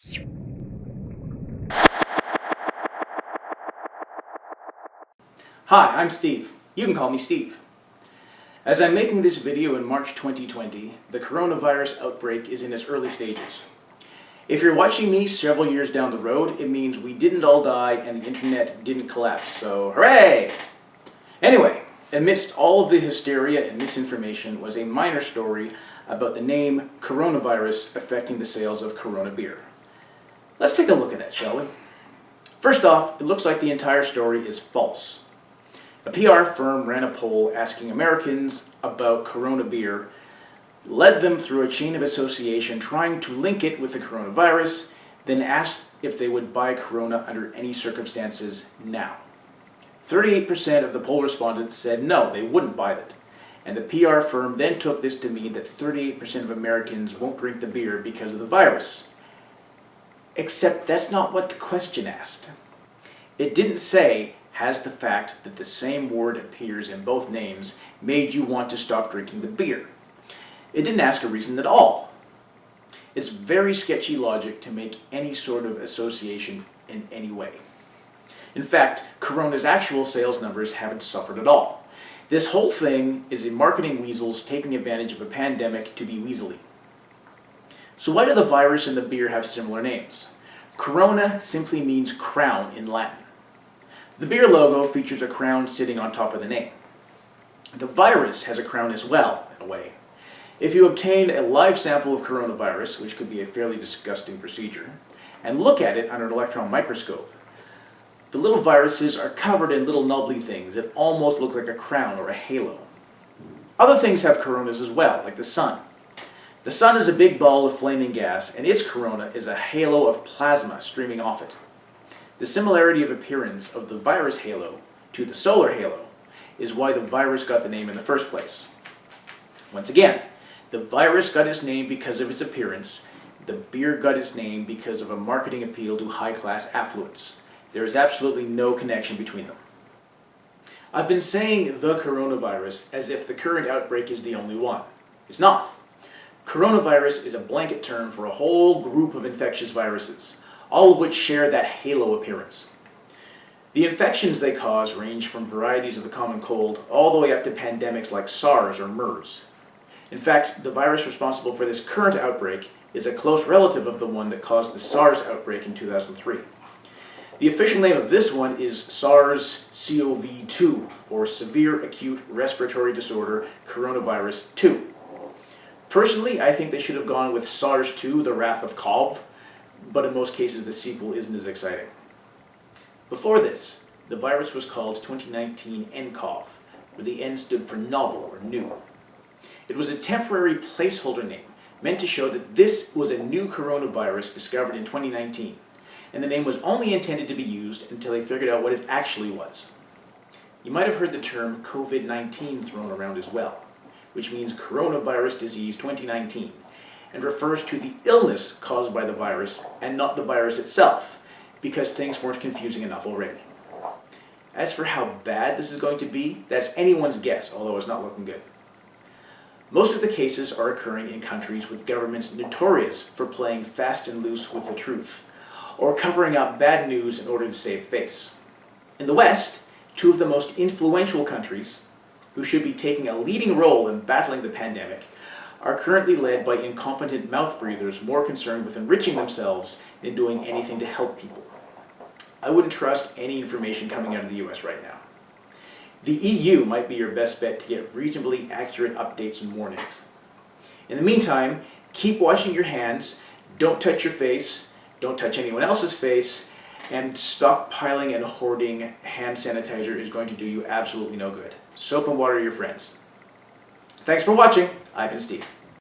Hi, I'm Steve. You can call me Steve. As I'm making this video in March 2020, the coronavirus outbreak is in its early stages. If you're watching me several years down the road, it means we didn't all die and the internet didn't collapse, so hooray! Anyway, amidst all of the hysteria and misinformation was a minor story about the name coronavirus affecting the sales of Corona beer. Let's take a look at that, shall we? First off, it looks like the entire story is false. A PR firm ran a poll asking Americans about Corona beer, led them through a chain of association trying to link it with the coronavirus, then asked if they would buy Corona under any circumstances now. 38% of the poll respondents said no, they wouldn't buy it. And the PR firm then took this to mean that 38% of Americans won't drink the beer because of the virus. Except that's not what the question asked. It didn't say, has the fact that the same word appears in both names made you want to stop drinking the beer? It didn't ask a reason at all. It's very sketchy logic to make any sort of association in any way. In fact, Corona's actual sales numbers haven't suffered at all. This whole thing is a marketing weasels taking advantage of a pandemic to be weaselly. So why do the virus and the beer have similar names? Corona simply means crown in Latin. The beer logo features a crown sitting on top of the name. The virus has a crown as well, in a way. If you obtain a live sample of coronavirus, which could be a fairly disgusting procedure, and look at it under an electron microscope, the little viruses are covered in little nubbly things that almost look like a crown or a halo. Other things have coronas as well, like the sun. The sun is a big ball of flaming gas, and its corona is a halo of plasma streaming off it. The similarity of appearance of the virus halo to the solar halo is why the virus got the name in the first place. Once again, the virus got its name because of its appearance. The beer got its name because of a marketing appeal to high-class affluence. There is absolutely no connection between them. I've been saying the coronavirus as if the current outbreak is the only one. It's not. Coronavirus is a blanket term for a whole group of infectious viruses, all of which share that halo appearance. The infections they cause range from varieties of the common cold all the way up to pandemics like SARS or MERS. In fact, the virus responsible for this current outbreak is a close relative of the one that caused the SARS outbreak in 2003. The official name of this one is SARS-CoV-2, or Severe Acute Respiratory Disorder Coronavirus 2. Personally, I think they should have gone with SARS-2, the Wrath of Cov, but in most cases the sequel isn't as exciting. Before this, the virus was called 2019 nCoV, where the N stood for novel or new. It was a temporary placeholder name meant to show that this was a new coronavirus discovered in 2019, and the name was only intended to be used until they figured out what it actually was. You might have heard the term COVID-19 thrown around as well, which means Coronavirus Disease 2019, and refers to the illness caused by the virus and not the virus itself, because things weren't confusing enough already. As for how bad this is going to be, that's anyone's guess, although it's not looking good. Most of the cases are occurring in countries with governments notorious for playing fast and loose with the truth, or covering up bad news in order to save face. In the West, two of the most influential countries, who should be taking a leading role in battling the pandemic, are currently led by incompetent mouth breathers more concerned with enriching themselves than doing anything to help people. I wouldn't trust any information coming out of the US right now. The EU might be your best bet to get reasonably accurate updates and warnings. In the meantime, keep washing your hands, don't touch your face, don't touch anyone else's face, and stockpiling and hoarding hand sanitizer is going to do you absolutely no good. Soap and water are your friends. Thanks for watching. I've been Steve.